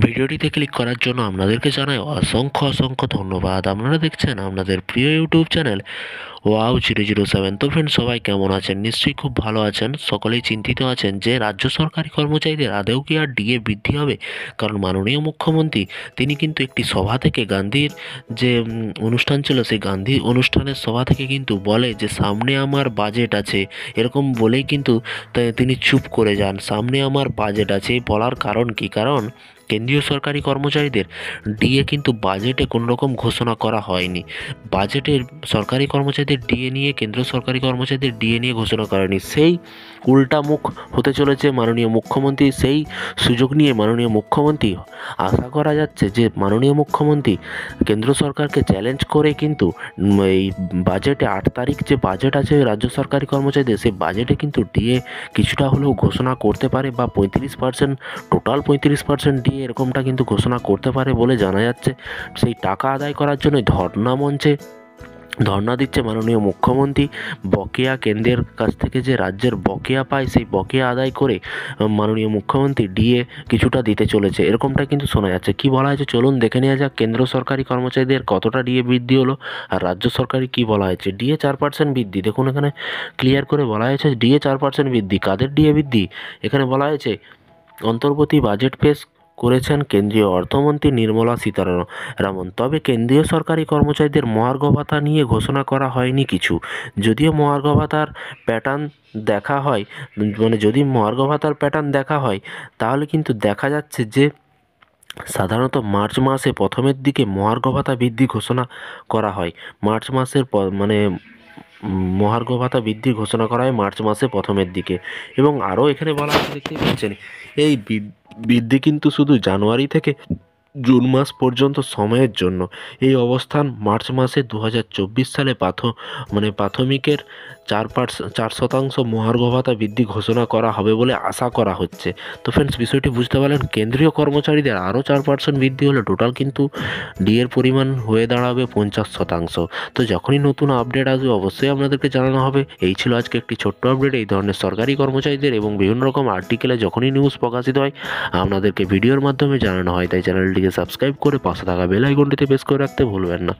ভিডিওটিতে ক্লিক করার জন্য আপনাদেরকে জানাই অসংখ্য ধন্যবাদ। আপনারা দেখছেন আপনাদের প্রিয় ইউটিউব চ্যানেল ওয়াও 007। তো ফ্রেন্ড, সবাই কেমন আছেন? নিশ্চয়ই খুব ভালো আছেন। সকলেই চিন্তিত আছেন যে রাজ্য সরকারি কর্মচারীদের আদৌ কি আর ডিএ বৃদ্ধি হবে? কারণ মাননীয় মুখ্যমন্ত্রী তিনি কিন্তু একটি সভা থেকে গান্ধীর যে অনুষ্ঠান ছিল, সেই গান্ধী অনুষ্ঠানের সভা থেকে কিন্তু বলে যে সামনে আমার বাজেট আছে, এরকম বলেই কিন্তু তিনি চুপ করে যান। সামনে আমার বাজেট আছে বলার কারণ কি? কারণ কেন্দ্রীয় সরকারি কর্মচারীদের ডিএ কিন্তু বাজেটে কোনো রকম ঘোষণা করা হয়নি। বাজেটের সরকারি কর্মচারীদের ডিএ নিয়ে, কেন্দ্র সরকারি কর্মচারীদের ডিএ নিয়ে ঘোষণা করেনি। সেই উল্টা মুখ হতে চলেছে মাননীয় মুখ্যমন্ত্রী। সেই সুযোগ নিয়ে মাননীয় মুখ্যমন্ত্রী, আশা করা যাচ্ছে যে মাননীয় মুখ্যমন্ত্রী কেন্দ্র সরকারকে চ্যালেঞ্জ করে কিন্তু এই বাজেটে 8 তারিখ যে বাজেট আছে রাজ্য সরকারি কর্মচারীদের, সেই বাজেটে কিন্তু ডিএ কিছুটা হলেও ঘোষণা করতে পারে, বা 35%, টোটাল 35% ডিএ এরকমটা কিন্তু ঘোষণা করতে পারে বলে জানা যাচ্ছে। সেই টাকা আদায় করার জন্য ধর্ণা মঞ্চে ধর্ণা দিচ্ছে মাননীয় মুখ্যমন্ত্রী। বকেয়া কেন্দ্রের কাছ থেকে যে রাজ্যের বকেয়া পায়, সেই বকেয়া আদায় করে মাননীয় মুখ্যমন্ত্রী ডিএ কিছুটা দিতে চলেছে, এরকমটা কিন্তু শোনা যাচ্ছে। কি বলা হয়েছে চলুন দেখে নেওয়া যাক। কেন্দ্র সরকারি কর্মচারীদের কতটা ডিএ বৃদ্ধি হলো, আর রাজ্য সরকারি কি বলা হয়েছে। ডিএ 4% বৃদ্ধি, দেখুন এখানে ক্লিয়ার করে বলা হয়েছে ডিএ 4% বৃদ্ধি। কাদের ডিএ বৃদ্ধি? এখানে বলা হয়েছে অন্তর্বর্তী বাজেট পেশ করেছেন কেন্দ্রীয় অর্থমন্ত্রী নির্মলা সীতারামন। তবে কেন্দ্রীয় সরকারি কর্মচারীদের মহার্ঘ ভাতা নিয়ে ঘোষণা করা হয়নি কিছু। যদিও মহার্ঘ ভাতার প্যাটার্ন দেখা হয়, যদি মহার্ঘ ভাতার প্যাটার্ন দেখা হয়, তাহলে কিন্তু দেখা যাচ্ছে যে সাধারণত মার্চ মাসে প্রথমের দিকে মহার্ঘ ভাতা বৃদ্ধি ঘোষণা করা হয়। মার্চ মাসের মহার্ঘ ভাতা বৃদ্ধির ঘোষণা করা হয় মার্চ মাসে প্রথমের দিকে। এবং আরও এখানে বলা আছে, দেখতেই পাচ্ছেন, এই বৃদ্ধি কিন্তু শুধু জানুয়ারি থেকে জুন মাস পর্যন্ত সময়ের জন্য। এই অবস্থান মার্চ মাসে 2024 সালে প্রাথমিকের 4% মহার্ঘ ভাতা বৃদ্ধি ঘোষণা করা হবে বলে আশা করা হচ্ছে। তো ফ্রেন্ডস, বিষয়টি বুঝতে পারলেন। কেন্দ্রীয় কর্মচারীদের আরও 4% বৃদ্ধি হলে টোটাল কিন্তু ডিএর পরিমাণ হয়ে দাঁড়াবে 50%। তো যখনই নতুন আপডেট আসবে অবশ্যই আপনাদেরকে জানানো হবে। এই ছিল আজকে একটি ছোট্ট আপডেট। এই ধরনের সরকারি কর্মচারীদের এবং বিভিন্ন রকম আর্টিকেলে যখনই নিউজ প্রকাশিত হয় আপনাদেরকে ভিডিওর মাধ্যমে জানানো হয়। তাই চ্যানেলটিকে সাবস্ক্রাইব করে পাশে থাকা বেল আইকনটিতে প্রেস করে রাখতে ভুলবেন না।